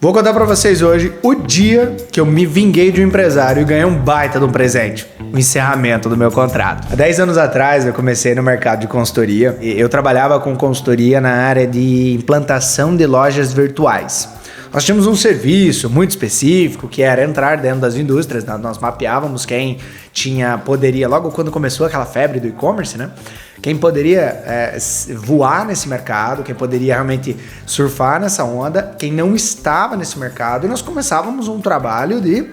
Vou contar pra vocês hoje o dia que eu me vinguei de um empresário e ganhei um baita de um presente. O encerramento do meu contrato. Há 10 anos atrás eu comecei no mercado de consultoria. Eu trabalhava com consultoria na área de implantação de lojas virtuais. Nós tínhamos um serviço muito específico que era entrar dentro das indústrias. Nós mapeávamos quem poderia, logo quando começou aquela febre do e-commerce, né? Quem poderia voar nesse mercado, quem poderia realmente surfar nessa onda, quem não estava nesse mercado. E nós começávamos um trabalho de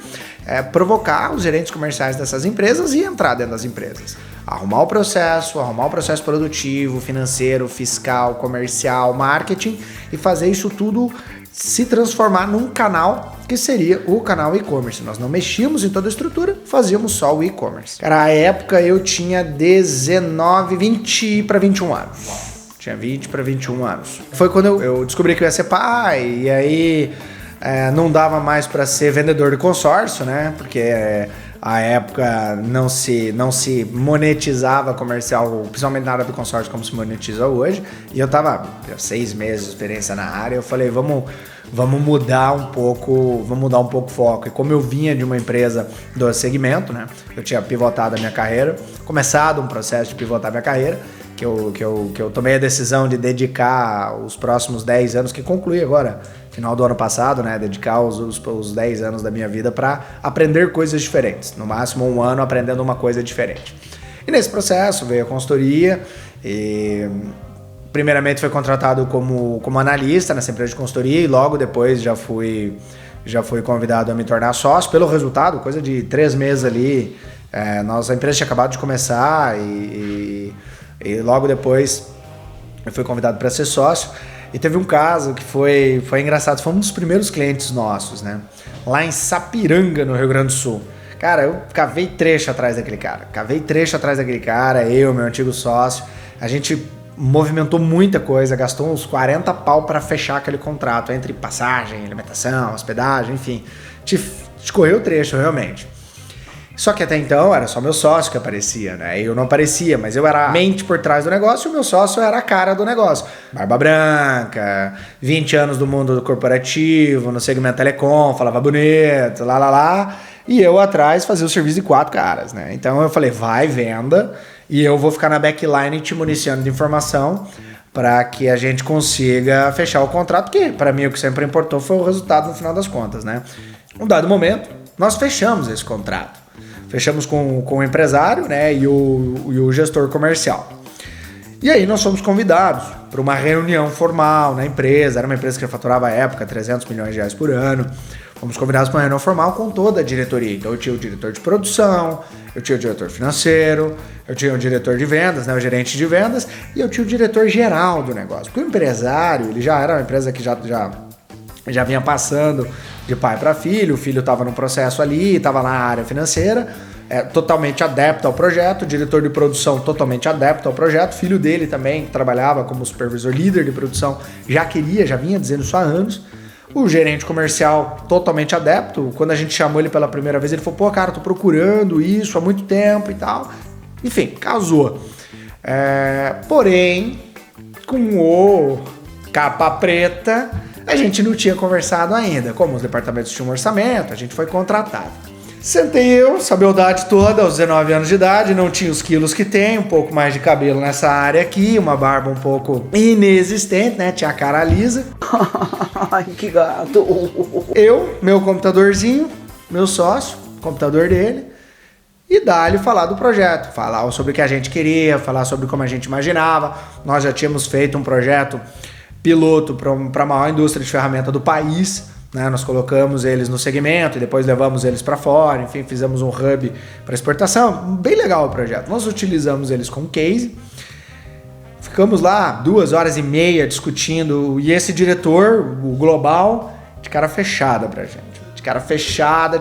provocar os gerentes comerciais dessas empresas e entrar dentro das empresas. Arrumar o processo produtivo, financeiro, fiscal, comercial, marketing e fazer isso tudo se transformar num canal que seria o canal e-commerce. Nós não mexíamos em toda a estrutura, fazíamos só o e-commerce. Cara, à época eu tinha 20 para 21 anos. Tinha 20 para 21 anos. Foi quando eu descobri que eu ia ser pai, e aí não dava mais para ser vendedor de consórcio, né? Porque à época não se monetizava comercial, principalmente na área do consórcio, como se monetiza hoje. E eu tava 6 meses de experiência na área, eu falei, vamos mudar um pouco o foco. E como eu vinha de uma empresa do segmento, né? Eu tinha pivotado a minha carreira, começado um processo de pivotar a minha carreira, que eu tomei a decisão de dedicar os próximos 10 anos, que concluí agora, final do ano passado, né? Dedicar os 10 anos da minha vida para aprender coisas diferentes. No máximo 1 ano aprendendo uma coisa diferente. E nesse processo veio a consultoria e primeiramente foi contratado como analista nessa empresa de consultoria e logo depois já fui convidado a me tornar sócio pelo resultado, coisa de 3 meses ali. A empresa tinha acabado de começar e logo depois eu fui convidado para ser sócio. E teve um caso que foi engraçado, foi um dos primeiros clientes nossos, né? Lá em Sapiranga, no Rio Grande do Sul. Cara, eu cavei trecho atrás daquele cara, eu, meu antigo sócio. A gente movimentou muita coisa, gastou uns 40 pau para fechar aquele contrato, entre passagem, alimentação, hospedagem, enfim. Te correu o trecho, realmente. Só que até então era só meu sócio que aparecia, né? Eu não aparecia, mas eu era a mente por trás do negócio e o meu sócio era a cara do negócio. Barba branca, 20 anos do mundo corporativo, no segmento telecom, falava bonito, e eu atrás fazia o serviço de 4 caras, né? Então eu falei, vai, venda, e eu vou ficar na backline te municiando de informação para que a gente consiga fechar o contrato, que para mim o que sempre importou foi o resultado no final das contas, né? Num dado momento, nós fechamos esse contrato. Fechamos com o empresário, né, e o gestor comercial. E aí nós fomos convidados para uma reunião formal na empresa. Era uma empresa que faturava à época 300 milhões de reais por ano. Fomos convidados para uma reunião formal com toda a diretoria. Então eu tinha o diretor de produção, eu tinha o diretor financeiro, eu tinha o diretor de vendas, né, o gerente de vendas, e eu tinha o diretor geral do negócio. Porque o empresário, ele já era uma empresa que já vinha passando de pai para filho, o filho estava no processo ali, estava na área financeira, totalmente adepto ao projeto, o diretor de produção totalmente adepto ao projeto, filho dele também, que trabalhava como supervisor líder de produção, já vinha dizendo isso há anos, o gerente comercial totalmente adepto. Quando a gente chamou ele pela primeira vez, ele falou, pô, cara, tô procurando isso há muito tempo e tal. Enfim, casou. Porém, com o capa preta, a gente não tinha conversado ainda. Como os departamentos tinham um orçamento, a gente foi contratado. Sentei eu, essa beldade toda, aos 19 anos de idade, não tinha os quilos que tem, um pouco mais de cabelo nessa área aqui, uma barba um pouco inexistente, né? Tinha a cara lisa. Ai, que gato. Eu, meu computadorzinho, meu sócio, computador dele, e dali falar do projeto, falar sobre o que a gente queria, falar sobre como a gente imaginava. Nós já tínhamos feito um projeto piloto para a maior indústria de ferramenta do país, né? Nós colocamos eles no segmento e depois levamos eles para fora, enfim, fizemos um hub para exportação, bem legal o projeto. Nós utilizamos eles como case, ficamos lá 2 horas e meia discutindo, e esse diretor, o global, de cara fechada pra gente, de cara fechada,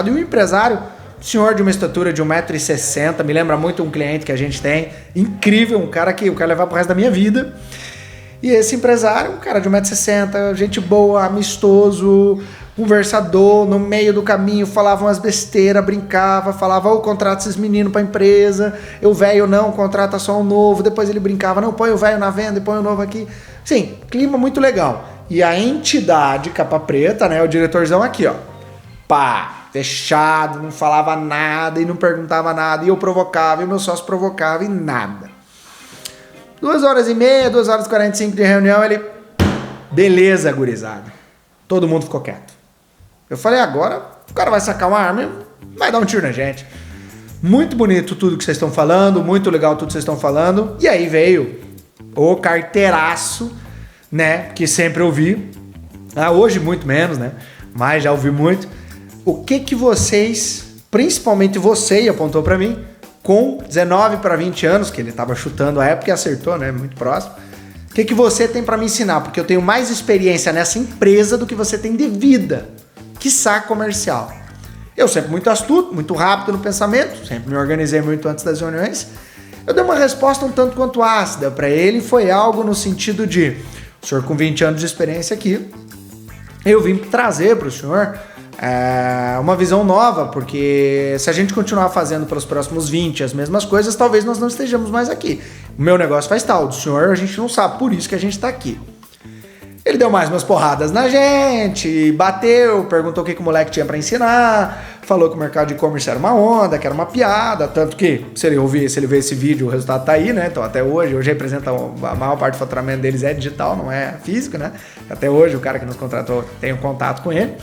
e o empresário, senhor de uma estatura de 1,60 m, me lembra muito um cliente que a gente tem, incrível, um cara que eu quero levar pro resto da minha vida. E esse empresário, um cara de 1,60 m, gente boa, amistoso, conversador, no meio do caminho falava umas besteiras, brincava, falava, contrata esses meninos pra empresa, eu velho não, contrata só um novo, depois ele brincava, não, põe o velho na venda e põe o novo aqui. Sim, clima muito legal. e a entidade capa preta, né, o diretorzão aqui, ó, pá, fechado, não falava nada e não perguntava nada, e eu provocava, e meu sócio provocava, e nada. 2h30, 2h45 de reunião, ele, beleza, gurizada. Todo mundo ficou quieto. Eu falei, agora o cara vai sacar uma arma e vai dar um tiro na gente. Muito bonito tudo que vocês estão falando, muito legal tudo que vocês estão falando. E aí veio o carteiraço, né, que sempre ouvi. Hoje muito menos, né, mas já ouvi muito. O que vocês, principalmente você, apontou pra mim, com 19 para 20 anos, que ele tava chutando a época e acertou, né, muito próximo. O que você tem pra me ensinar? Porque eu tenho mais experiência nessa empresa do que você tem de vida, quiçá comercial. Eu sempre muito astuto, muito rápido no pensamento, sempre me organizei muito antes das reuniões. Eu dei uma resposta um tanto quanto ácida para ele, foi algo no sentido de, o senhor com 20 anos de experiência aqui, eu vim trazer para o senhor uma visão nova, porque se a gente continuar fazendo pelos próximos 20 as mesmas coisas, talvez nós não estejamos mais aqui. O meu negócio faz tal, do senhor a gente não sabe, por isso que a gente está aqui. Ele deu mais umas porradas na gente, bateu, perguntou o que o moleque tinha pra ensinar, falou que o mercado de e-commerce era uma onda, que era uma piada, tanto que, se ele ver esse vídeo, o resultado tá aí, né? Então até hoje representa a maior parte do faturamento deles é digital, não é físico, né? Até hoje o cara que nos contratou tem um contato com ele.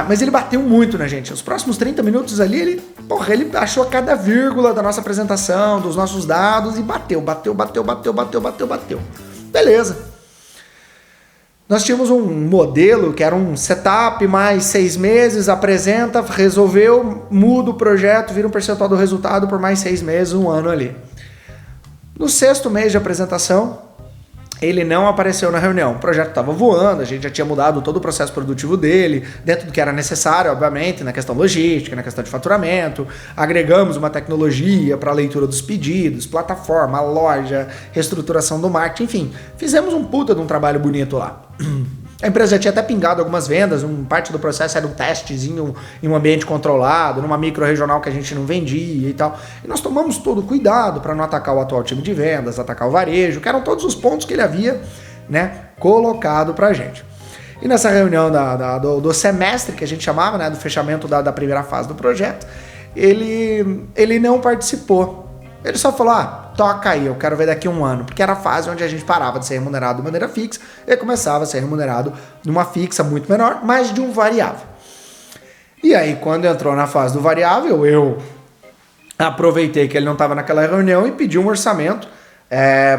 Mas ele bateu muito na gente. Os próximos 30 minutos ali, ele achou cada vírgula da nossa apresentação, dos nossos dados e bateu. Beleza. Nós tínhamos um modelo que era um setup mais 6 meses, apresenta, resolveu, muda o projeto, vira um percentual do resultado por mais 6 meses, 1 ano ali. No 6º mês de apresentação, ele não apareceu na reunião. O projeto estava voando, a gente já tinha mudado todo o processo produtivo dele, dentro do que era necessário, obviamente, na questão logística, na questão de faturamento. Agregamos uma tecnologia para a leitura dos pedidos, plataforma, loja, reestruturação do marketing, enfim. Fizemos um puta de um trabalho bonito lá. A empresa já tinha até pingado algumas vendas, parte do processo era um testezinho em um ambiente controlado, numa micro-regional que a gente não vendia e tal. E nós tomamos todo o cuidado para não atacar o atual time de vendas, atacar o varejo, que eram todos os pontos que ele havia, né, colocado pra gente. E nessa reunião do semestre, que a gente chamava, né, do fechamento da primeira fase do projeto, ele não participou. Ele só falou, toca aí, eu quero ver daqui a 1 ano, porque era a fase onde a gente parava de ser remunerado de maneira fixa e começava a ser remunerado numa fixa muito menor, mas de um variável. E aí, quando entrou na fase do variável, eu aproveitei que ele não estava naquela reunião e pedi um orçamento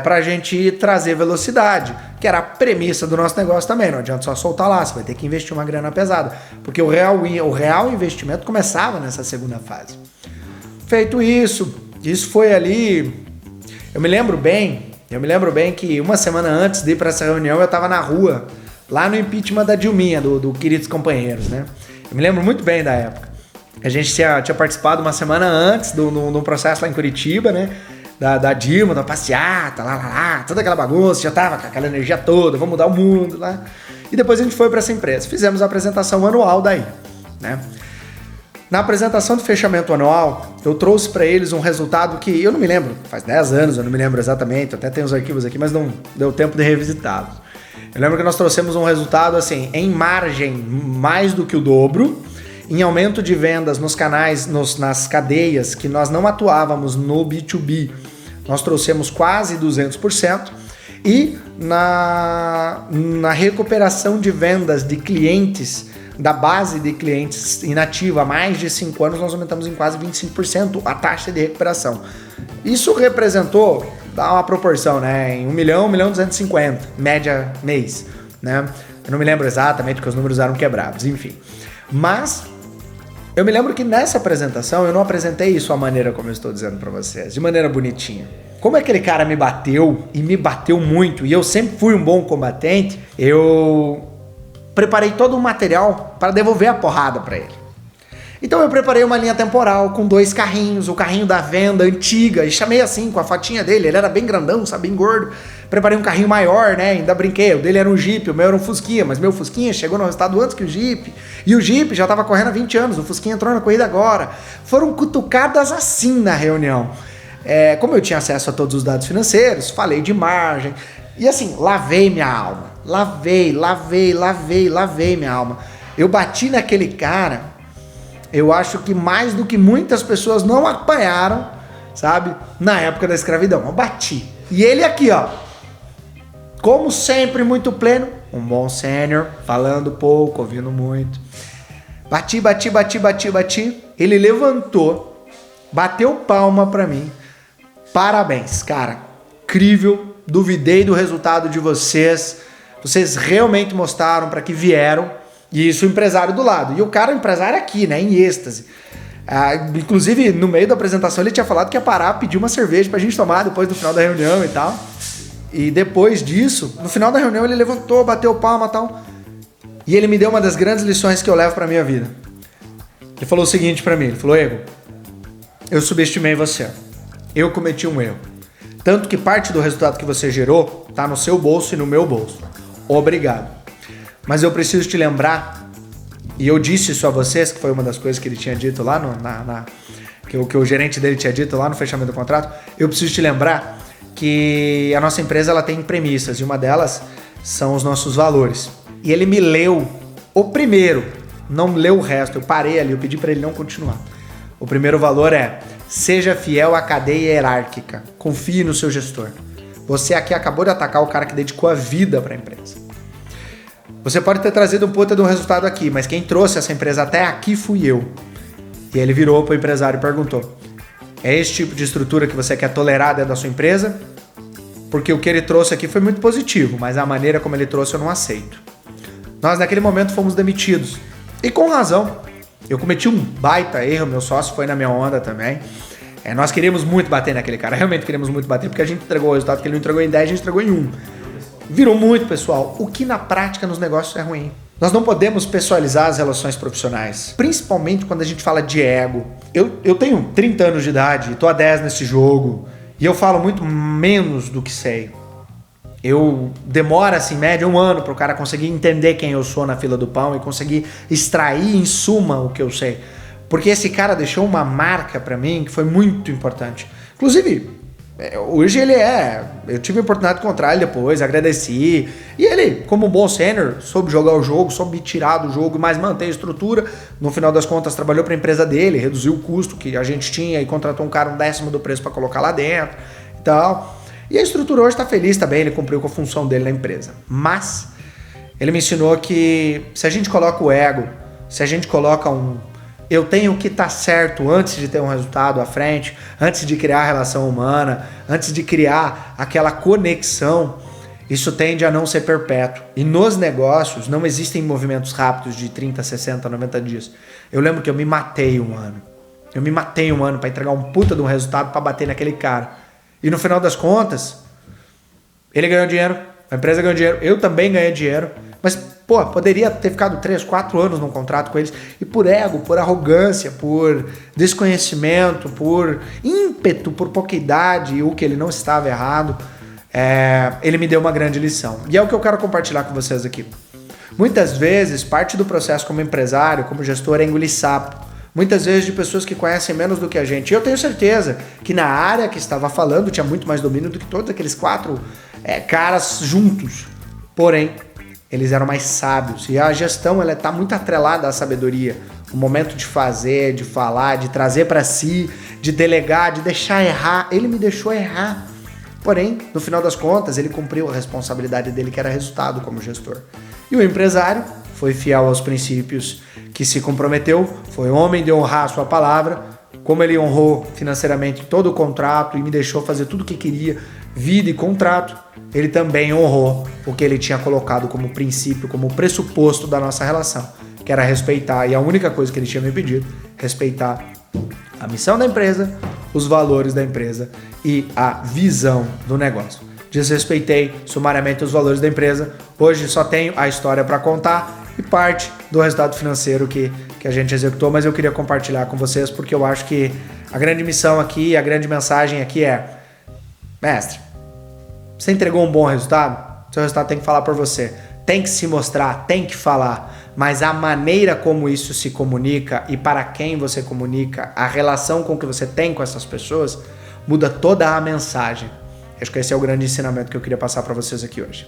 para a gente trazer velocidade, que era a premissa do nosso negócio também. Não adianta só soltar lá, você vai ter que investir uma grana pesada, porque o real investimento começava nessa segunda fase. Feito isso foi ali, eu me lembro bem que 1 semana antes de ir para essa reunião eu estava na rua, lá no impeachment da Dilminha, do Queridos Companheiros, né? Eu me lembro muito bem da época. A gente tinha participado 1 semana antes do processo lá em Curitiba, né? Da Dilma, da passeata, lá, toda aquela bagunça, já tava com aquela energia toda, vamos mudar o mundo lá. E depois a gente foi para essa empresa, fizemos a apresentação anual daí, né? Na apresentação do fechamento anual, eu trouxe para eles um resultado que eu não me lembro, faz 10 anos, eu não me lembro exatamente, eu até tenho os arquivos aqui, mas não deu tempo de revisitá-los. Eu lembro que nós trouxemos um resultado assim, em margem mais do que o dobro, em aumento de vendas nos canais, nas cadeias que nós não atuávamos no B2B, nós trouxemos quase 200%, e na recuperação de vendas de clientes, da base de clientes inativa há mais de 5 anos, nós aumentamos em quase 25% a taxa de recuperação. Isso representou, dá uma proporção, né, em 1 milhão, 1.250.000, média mês, né? Eu não me lembro exatamente porque os números eram quebrados, enfim. Mas eu me lembro que nessa apresentação eu não apresentei isso à maneira como eu estou dizendo para vocês, de maneira bonitinha. Como aquele cara me bateu, e me bateu muito, e eu sempre fui um bom combatente, eu preparei todo um material para devolver a porrada para ele. Então eu preparei uma linha temporal com 2 carrinhos, o carrinho da venda antiga, e chamei assim, com a fotinha dele, ele era bem grandão, sabe, bem gordo. Preparei um carrinho maior, né, ainda brinquei, o dele era um Jeep, o meu era um Fusquinha, mas meu Fusquinha chegou no resultado antes que o Jeep, e o Jeep já estava correndo há 20 anos, o Fusquinha entrou na corrida agora. Foram cutucadas assim na reunião. Como eu tinha acesso a todos os dados financeiros, falei de margem, E assim, lavei minha alma. Lavei minha alma. Eu bati naquele cara, eu acho que mais do que muitas pessoas não apanharam, sabe? Na época da escravidão. Eu bati. E ele aqui, ó. Como sempre, muito pleno. Um bom sênior, falando pouco, ouvindo muito. Bati. Ele levantou, bateu palma pra mim. Parabéns, cara. Incrível. Duvidei do resultado de vocês. Vocês realmente mostraram para que vieram. E isso o empresário do lado. E o cara, o empresário aqui, né? Em êxtase. Inclusive, no meio da apresentação, ele tinha falado que ia parar, pedir uma cerveja pra gente tomar depois do final da reunião e tal. E depois disso, no final da reunião, ele levantou, bateu palma e tal. E ele me deu uma das grandes lições que eu levo pra minha vida. Ele falou o seguinte pra mim. Ele falou, Ego, eu subestimei você. Eu cometi um erro. Tanto que parte do resultado que você gerou tá no seu bolso e no meu bolso. Obrigado. Mas eu preciso te lembrar, e eu disse isso a vocês, que foi uma das coisas que ele tinha dito lá, que o gerente dele tinha dito lá no fechamento do contrato, eu preciso te lembrar que a nossa empresa ela tem premissas, e uma delas são os nossos valores. E ele me leu o primeiro, não leu o resto, eu parei ali, eu pedi para ele não continuar. O primeiro valor é: seja fiel à cadeia hierárquica. Confie no seu gestor. Você aqui acabou de atacar o cara que dedicou a vida para a empresa. Você pode ter trazido um puta de um resultado aqui, mas quem trouxe essa empresa até aqui fui eu. E ele virou para o empresário e perguntou: é esse tipo de estrutura que você quer tolerar dentro da sua empresa? Porque o que ele trouxe aqui foi muito positivo, mas a maneira como ele trouxe eu não aceito. Nós naquele momento fomos demitidos. E com razão. Eu cometi um baita erro, meu sócio foi na minha onda também. Nós queríamos muito bater naquele cara, realmente queríamos muito bater, porque a gente entregou o resultado que ele não entregou em 10, a gente entregou em 1. Virou muito, pessoal, o que na prática nos negócios é ruim. Nós não podemos pessoalizar as relações profissionais, principalmente quando a gente fala de ego. Eu tenho 30 anos de idade e tô há 10 nesse jogo, e eu falo muito menos do que sei. Demora, assim, em média, 1 ano para o cara conseguir entender quem eu sou na fila do pão e conseguir extrair, em suma, o que eu sei. Porque esse cara deixou uma marca para mim que foi muito importante. Inclusive, hoje eu tive a oportunidade de encontrar ele depois, agradeci. E ele, como um bom sênior, soube jogar o jogo, soube me tirar do jogo, mas mantém a estrutura. No final das contas, trabalhou para a empresa dele, reduziu o custo que a gente tinha e contratou um cara 1/10 do preço para colocar lá dentro e tal. E a estrutura hoje está feliz, tá bem, ele cumpriu com a função dele na empresa. Mas ele me ensinou que se a gente coloca o ego, se a gente coloca eu tenho que estar certo antes de ter um resultado à frente, antes de criar a relação humana, antes de criar aquela conexão, isso tende a não ser perpétuo. E nos negócios não existem movimentos rápidos de 30, 60, 90 dias. Eu lembro que eu me matei 1 ano. Eu me matei 1 ano para entregar um puta de um resultado para bater naquele cara. E no final das contas, ele ganhou dinheiro, a empresa ganhou dinheiro, eu também ganhei dinheiro. Mas, poderia ter ficado 3, 4 anos num contrato com eles. E por ego, por arrogância, por desconhecimento, por ímpeto, por pouca idade, o que ele não estava errado, ele me deu uma grande lição. E é o que eu quero compartilhar com vocês aqui. Muitas vezes, parte do processo como empresário, como gestor, é engolir sapo. Muitas vezes de pessoas que conhecem menos do que a gente. E eu tenho certeza que na área que estava falando tinha muito mais domínio do que todos aqueles 4 caras juntos. Porém, eles eram mais sábios. E a gestão ela está muito atrelada à sabedoria. O momento de fazer, de falar, de trazer para si, de delegar, de deixar errar. Ele me deixou errar. Porém, no final das contas, ele cumpriu a responsabilidade dele, que era resultado como gestor. E o empresário foi fiel aos princípios que se comprometeu, foi homem de honrar a sua palavra, como ele honrou financeiramente todo o contrato e me deixou fazer tudo o que queria, vida e contrato, ele também honrou o que ele tinha colocado como princípio, como pressuposto da nossa relação, que era respeitar, e a única coisa que ele tinha me pedido, respeitar a missão da empresa, os valores da empresa e a visão do negócio. Desrespeitei sumariamente os valores da empresa, hoje só tenho a história para contar e parte do resultado financeiro que a gente executou, mas eu queria compartilhar com vocês porque eu acho que a grande missão aqui, a grande mensagem aqui é: mestre, você entregou um bom resultado? Seu resultado tem que falar por você, tem que se mostrar, tem que falar, mas a maneira como isso se comunica e para quem você comunica, a relação com que você tem com essas pessoas, muda toda a mensagem. Acho que esse é o grande ensinamento que eu queria passar para vocês aqui hoje.